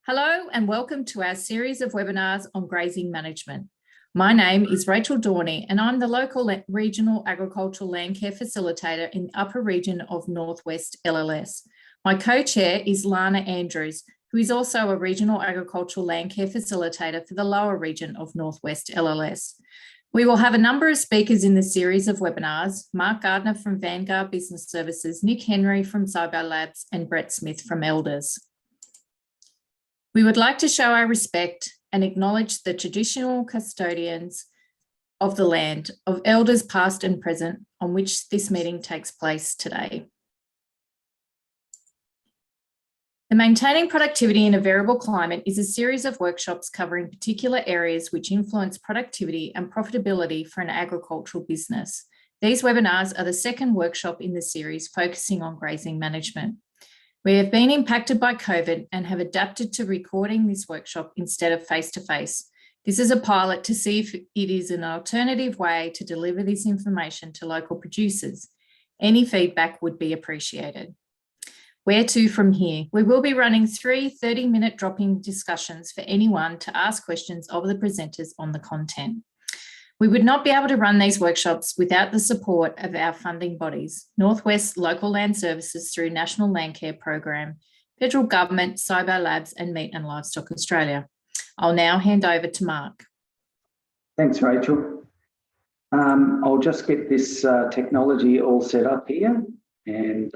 Hello and welcome to our series of webinars on grazing management. My name is Rachel Dorney and I'm the local regional agricultural land care facilitator in the upper region of Northwest LLS. My co-chair is Lana Andrews, who is also a regional agricultural land care facilitator for the lower region of Northwest LLS. We will have a number of speakers in this series of webinars: Mark Gardner from Vanguard Business Services, Nick Henry from Zybo Labs and Brett Smith from Elders. We would like to show our respect and acknowledge the traditional custodians of the land, of elders past and present, on which this meeting takes place today. The Maintaining Productivity in a Variable Climate is a series of workshops covering particular areas which influence productivity and profitability for an agricultural business. These webinars are the second workshop in the series focusing on grazing management. We have been impacted by COVID and have adapted to recording this workshop instead of face-to-face. This is a pilot to see if it is an alternative way to deliver this information to local producers. Any feedback would be appreciated. Where to from here? We will be running 3 30-minute drop-in discussions for anyone to ask questions of the presenters on the content. We would not be able to run these workshops without the support of our funding bodies: Northwest Local Land Services through National Land Care Program, Federal Government, Zybo Labs and Meat and Livestock Australia. I'll now hand over to Mark. Thanks, Rachel. I'll just get this technology all set up here and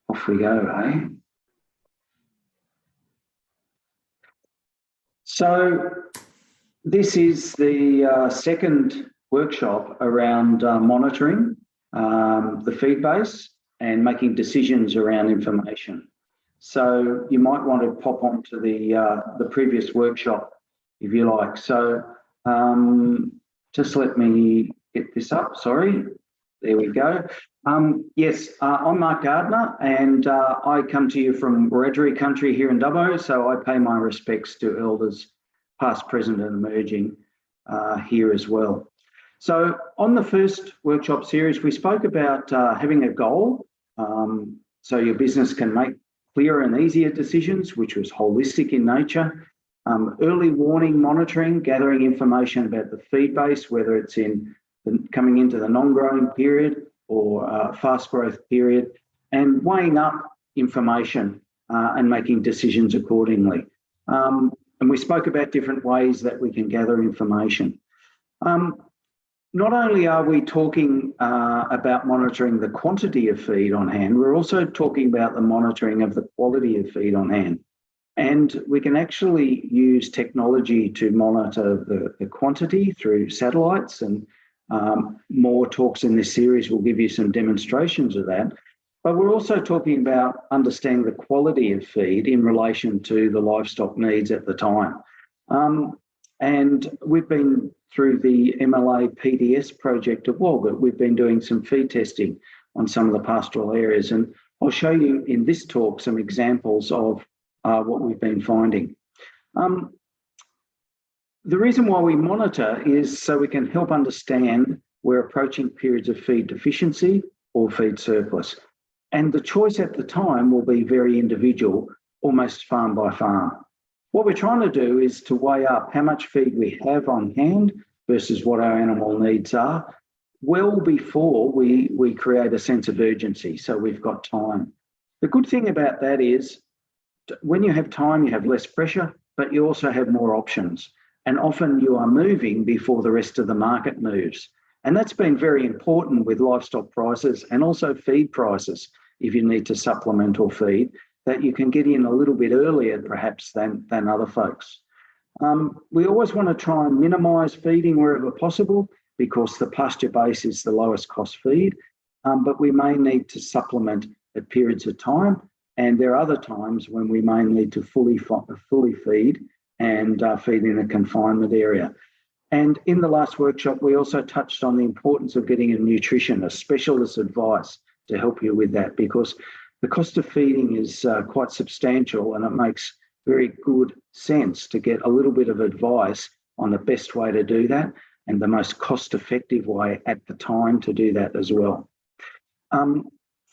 off we go, eh? So this is the second workshop around monitoring the feed base and making decisions around information. So you might want to pop onto the previous workshop if you like. So just let me get this up, sorry. There we go. Yes, I'm Mark Gardner and I come to you from Wiradjuri country here in Dubbo, so I pay my respects to elders past, present and emerging here as well. So on the first workshop series, we spoke about having a goal so your business can make clearer and easier decisions, which was holistic in nature. Early warning monitoring, gathering information about the feed base, whether it's coming into the non-growing period or fast growth period, and weighing up information and making decisions accordingly. And we spoke about different ways that we can gather information. Not only are we talking about monitoring the quantity of feed on hand, we're also talking about the monitoring of the quality of feed on hand. And we can actually use technology to monitor the quantity through satellites, and more talks in this series will give you some demonstrations of that. But we're also talking about understanding the quality of feed in relation to the livestock needs at the time. And we've been through the MLA PDS project at Walgett. We've been doing some feed testing on some of the pastoral areas, and I'll show you in this talk some examples of what we've been finding. The reason why we monitor is so we can help understand we're approaching periods of feed deficiency or feed surplus. And the choice at the time will be very individual, almost farm by farm. What we're trying to do is to weigh up how much feed we have on hand versus what our animal needs are, well before we create a sense of urgency, so we've got time. The good thing about that is when you have time, you have less pressure, but you also have more options. And often you are moving before the rest of the market moves. And that's been very important with livestock prices and also feed prices. If you need to supplement or feed, that you can get in a little bit earlier perhaps than other folks. We always want to try and minimise feeding wherever possible because the pasture base is the lowest cost feed, but we may need to supplement at periods of time, and there are other times when we may need to fully feed and feed in a confinement area. And in the last workshop, we also touched on the importance of getting a nutritionist, specialist advice to help you with that, because the cost of feeding is quite substantial, and it makes very good sense to get a little bit of advice on the best way to do that and the most cost-effective way at the time to do that as well.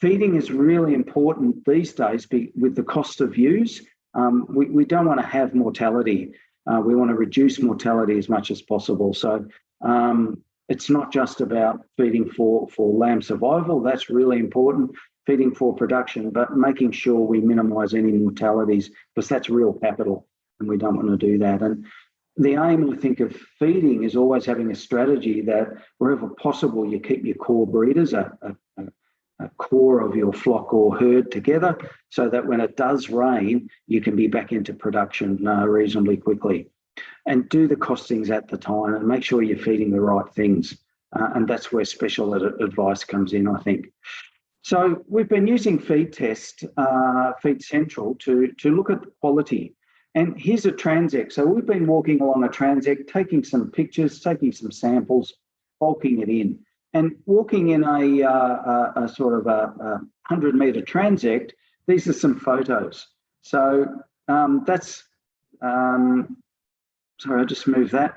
Feeding is really important these days with the cost of use We don't want to have mortality. We want to reduce mortality as much as possible. So it's not just about feeding for lamb survival. That's really important, feeding for production, but making sure we minimise any mortalities, because that's real capital and we don't want to do that. And the aim, I think, of feeding is always having a strategy that wherever possible, you keep your core breeders, a core of your flock or herd together, so that when it does rain, you can be back into production reasonably quickly. And do the costings at the time and make sure you're feeding the right things. And that's where special advice comes in, I think. So we've been using Feed Test, Feed Central to look at the quality. And here's a transect. So we've been walking along a transect, taking some pictures, taking some samples, bulking it in. And walking in a sort of a 100-metre transect, these are some photos. So that's, sorry, I'll just move that.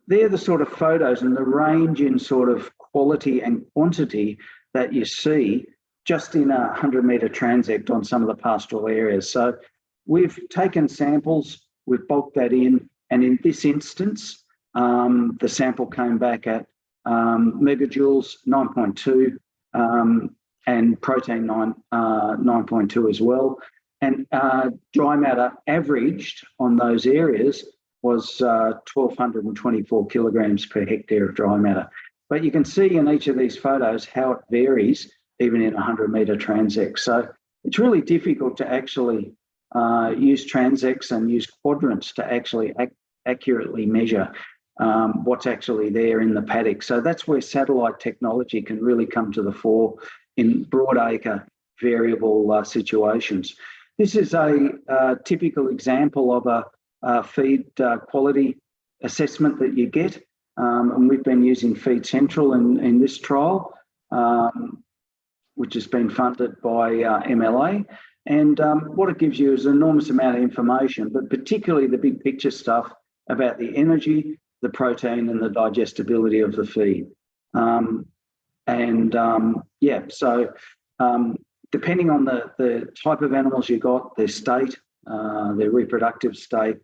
They're the sort of photos and the range in sort of quality and quantity that you see just in a 100-metre transect on some of the pastoral areas. So we've taken samples, we've bulked that in, and in this instance, the sample came back at megajoules 9.2 and protein 9.2 as well. And dry matter averaged on those areas was 1,224 kilograms per hectare of dry matter. But you can see in each of these photos how it varies even in a 100-metre transect. So it's really difficult to actually use transects and use quadrants to actually accurately measure what's actually there in the paddock. So that's where satellite technology can really come to the fore in broad acre variable situations. This is a typical example of a feed quality assessment that you get, and we've been using Feed Central in this trial, which has been funded by MLA. And what it gives you is an enormous amount of information, but particularly the big picture stuff about the energy, the protein and the digestibility of the feed. Depending on the type of animals you got, their state, their reproductive state,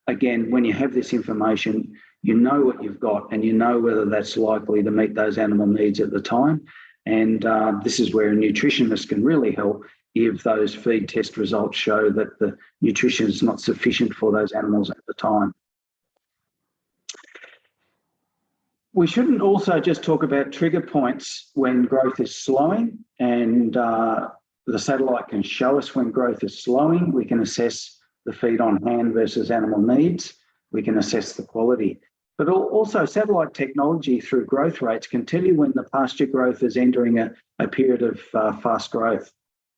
again, when you have this information, you know what you've got and you know whether that's likely to meet those animal needs at the time. And this is where a nutritionist can really help if those feed test results show that the nutrition is not sufficient for those animals at the time. We shouldn't also just talk about trigger points when growth is slowing, and the satellite can show us when growth is slowing. We can assess the feed on hand versus animal needs. We can assess the quality. But also satellite technology through growth rates can tell you when the pasture growth is entering a period of fast growth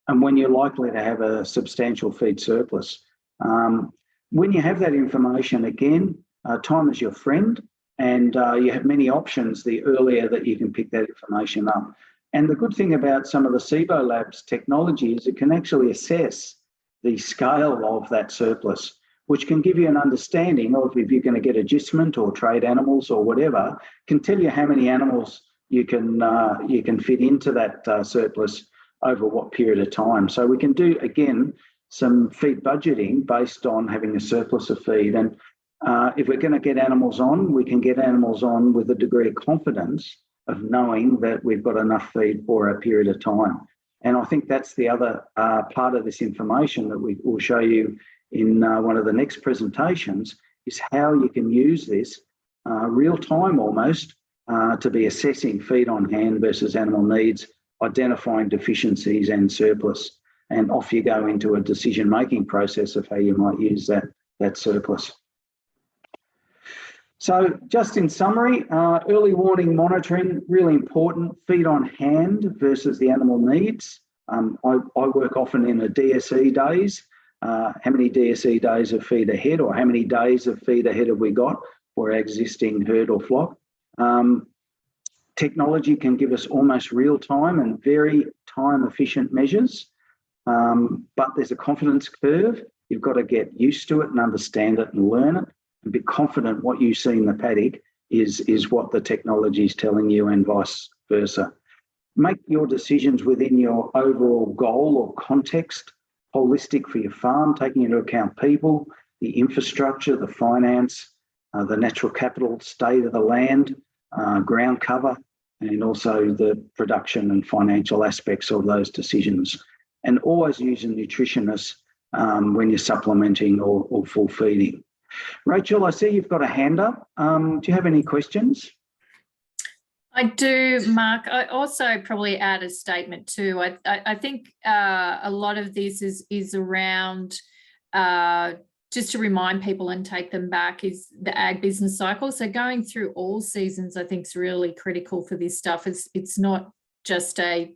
and when you're likely to have a substantial feed surplus. When you have that information, again, time is your friend. And you have many options the earlier that you can pick that information up. And the good thing about some of the SIBO Labs technology is it can actually assess the scale of that surplus, which can give you an understanding of if you're going to get agistment or trade animals or whatever, can tell you how many animals you can fit into that surplus over what period of time. So we can do, again, some feed budgeting based on having a surplus of feed. And if we're going to get animals on, we can get animals on with a degree of confidence of knowing that we've got enough feed for a period of time. And I think that's the other part of this information that we will show you in one of the next presentations, is how you can use this real time almost to be assessing feed on hand versus animal needs, identifying deficiencies and surplus, and off you go into a decision-making process of how you might use that surplus. So just in summary, early warning monitoring, really important. Feed on hand versus the animal needs. I work often in a DSE days. How many DSE days of feed ahead, or how many days of feed ahead have we got for our existing herd or flock? Technology can give us almost real time and very time efficient measures, but there's a confidence curve. You've got to get used to it and understand it and learn it, and be confident what you see in the paddock is what the technology is telling you, and vice versa. Make your decisions within your overall goal or context holistic for your farm, taking into account people, the infrastructure, the finance, the natural capital, state of the land, ground cover, and also the production and financial aspects of those decisions. And always use a nutritionist when you're supplementing or full feeding. Rachel, I see you've got a hand up. Do you have any questions? I do, Mark. I also probably add a statement too. I think a lot of this is around just to remind people and take them back is the ag business cycle. So going through all seasons, I think is really critical for this stuff. It's not just a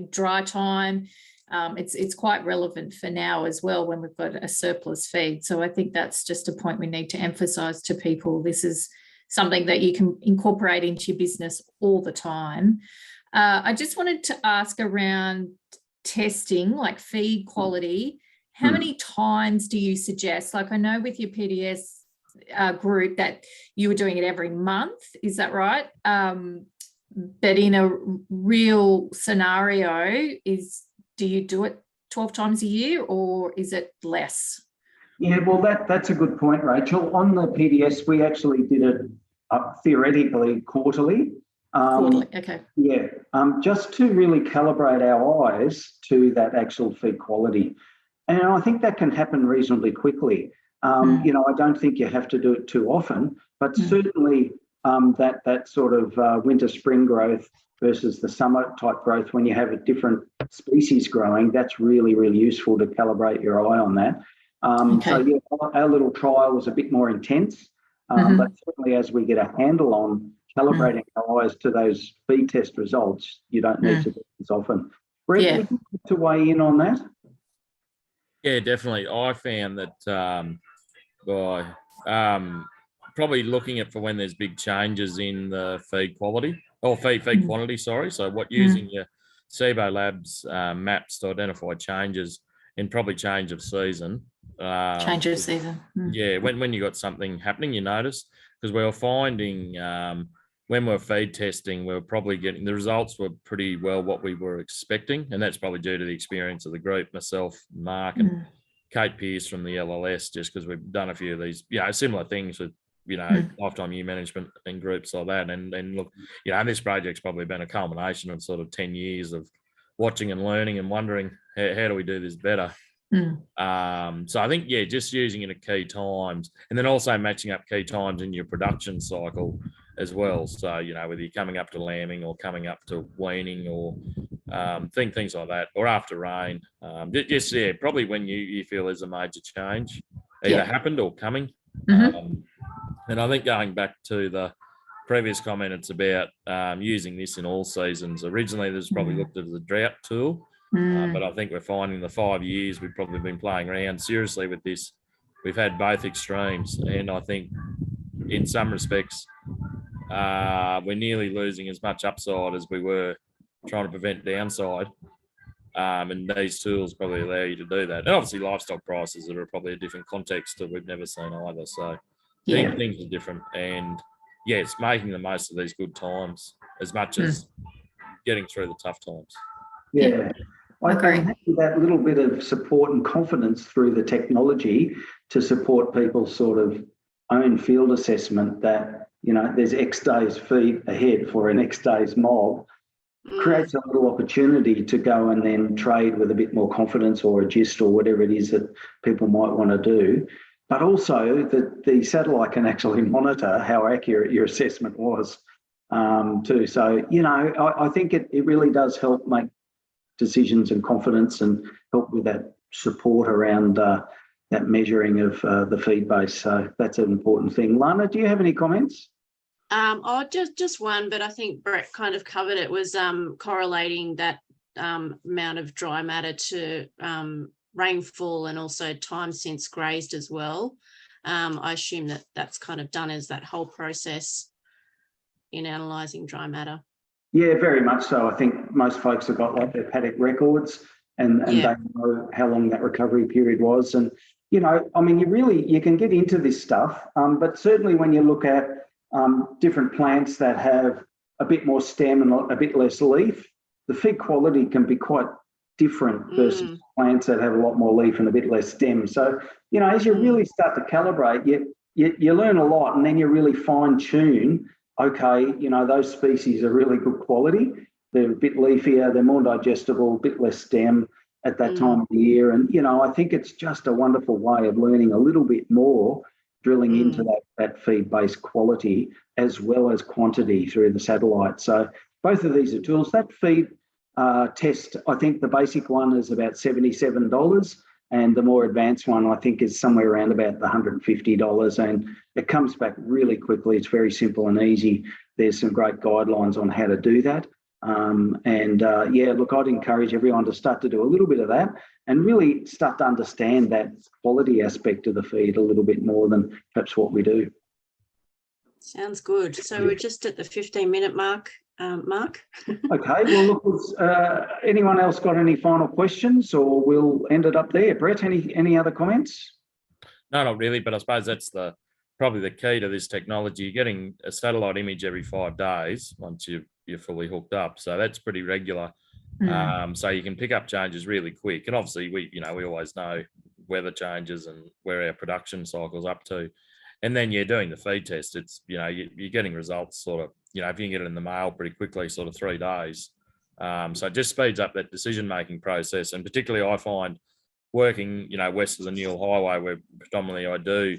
dry time. It's quite relevant for now as well when we've got a surplus feed. So I think that's just a point we need to emphasise to people. This is something that you can incorporate into your business all the time. I just wanted to ask around testing, like feed quality. How many times do you suggest? Like I know with your PDS group that you were doing it every month. Is that right? But in a real scenario, do you do it 12 times a year or is it less? Yeah, well, that's a good point, Rachel. On the PDS, we actually did it theoretically quarterly. Quarterly, okay. Yeah, just to really calibrate our eyes to that actual feed quality. And I think that can happen reasonably quickly. You know, I don't think you have to do it too often, but certainly that sort of winter-spring growth versus the summer type growth, when you have a different species growing, that's really, really useful to calibrate your eye on that. So yeah, our little trial was a bit more intense, but certainly as we get a handle on calibrating our eyes to those feed test results, you don't need to do it as often. Brett, would you like to weigh in on that? Yeah, definitely. I found that by probably looking at for when there's big changes in the feed quality or feed quantity, sorry. So what using your SIBO Labs maps to identify changes in probably change of season. Change of season. Yeah, when you got something happening, you notice, because we were finding when we were feed testing, we were probably getting the results were pretty well what we were expecting, and that's probably due to the experience of the group, myself, Mark, and Kate Pearce from the LLS, just because we've done a few of these, similar things with, lifetime year management and groups like that. And look, this project's probably been a culmination of sort of 10 years of watching and learning and wondering how do we do this better. So I think, just using it at key times, and then also matching up key times in your production cycle as well. So, whether you're coming up to lambing or coming up to weaning or things like that, or after rain, probably when you feel there's a major change either happened or coming. And I think going back to the previous comment, it's about using this in all seasons. Originally, this was probably looked at as a drought tool, but I think we're finding the 5 years we've probably been playing around seriously with this. We've had both extremes, and I think in some respects, we're nearly losing as much upside as we were trying to prevent downside. And these tools probably allow you to do that. And obviously, livestock prices are probably a different context that we've never seen either. So things are different. And it's making the most of these good times as much as getting through the tough times. Yeah. I agree. That little bit of support and confidence through the technology to support people's sort of own field assessment that, there's X days feed ahead for an X days mob, creates a little opportunity to go and then trade with a bit more confidence or a gist or whatever it is that people might want to do. But also that the satellite can actually monitor how accurate your assessment was too. So, I think it really does help make decisions and confidence and help with that support around that measuring of the feed base. So that's an important thing. Lana, do you have any comments? Just one, but I think Brett kind of covered it, was correlating that amount of dry matter to rainfall and also time since grazed as well. I assume that that's kind of done as that whole process in analysing dry matter. Yeah, very much so. I think most folks have got like their paddock records and they know how long that recovery period was. And, you can get into this stuff, but certainly when you look at different plants that have a bit more stem and a bit less leaf, the feed quality can be quite different versus plants that have a lot more leaf and a bit less stem. So, you know, as you really start to calibrate, you learn a lot, and then you really fine tune, okay, you know, those species are really good quality. They're a bit leafier, they're more digestible, a bit less stem at that time of the year. And, you know, I think it's just a wonderful way of learning a little bit more, drilling into that feed-based quality as well as quantity through the satellite. So both of these are tools. That feed test, I think the basic one is about $77, and the more advanced one, I think, is somewhere around about the $150, and it comes back really quickly. It's very simple and easy. There's some great guidelines on how to do that. Yeah, look, I'd encourage everyone to start to do a little bit of that and really start to understand that quality aspect of the feed a little bit more than perhaps what we do. Sounds good. So we're just at the 15-minute mark, Mark. Okay, well, look, anyone else got any final questions, or we'll end it up there? Brett, any other comments? No, not really, but I suppose that's probably the key to this technology. You're getting a satellite image every 5 days once you're fully hooked up, so that's pretty regular. So you can pick up changes really quick, and obviously we always know weather changes and where our production cycle's up to, and then you're doing the feed test. It's, you know, you're getting results sort of, you know, if you can get it in the mail pretty quickly, sort of 3 days. So it just speeds up that decision-making process, and particularly I find working, you know, west of the Newell Highway, where predominantly I do,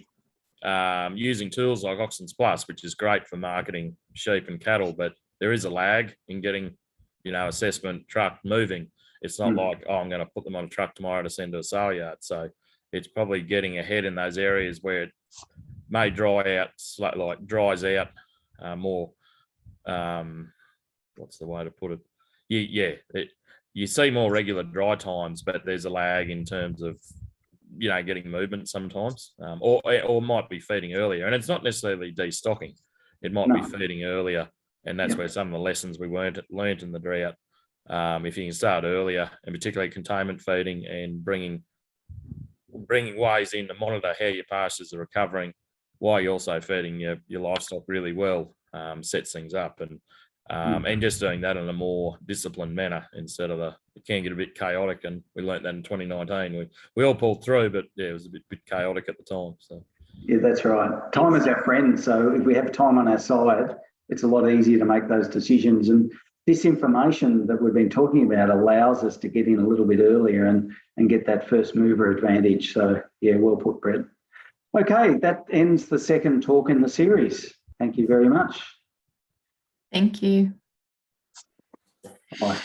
using tools like Oxens Plus, which is great for marketing sheep and cattle, but there is a lag in getting, you know, assessment truck moving. It's not like, oh, I'm going to put them on a truck tomorrow to send to a sale yard. So it's probably getting ahead in those areas where it may dry out, like dries out more. What's the way to put it? You see more regular dry times, but there's a lag in terms of, you know, getting movement sometimes, or might be feeding earlier. And it's not necessarily destocking. It might be feeding earlier. And that's where some of the lessons we learned in the drought. If you can start earlier, and particularly containment feeding and bringing ways in to monitor how your pastures are recovering while you're also feeding your livestock really well, sets things up. And just doing that in a more disciplined manner instead of it can get a bit chaotic. And we learnt that in 2019. We all pulled through, but yeah, it was a bit chaotic at the time. So yeah, that's right. Time is our friend. So if we have time on our side, it's a lot easier to make those decisions. And this information that we've been talking about allows us to get in a little bit earlier and get that first mover advantage. So yeah, well put, Brett. Okay, that ends the second talk in the series. Thank you very much. Thank you. Bye.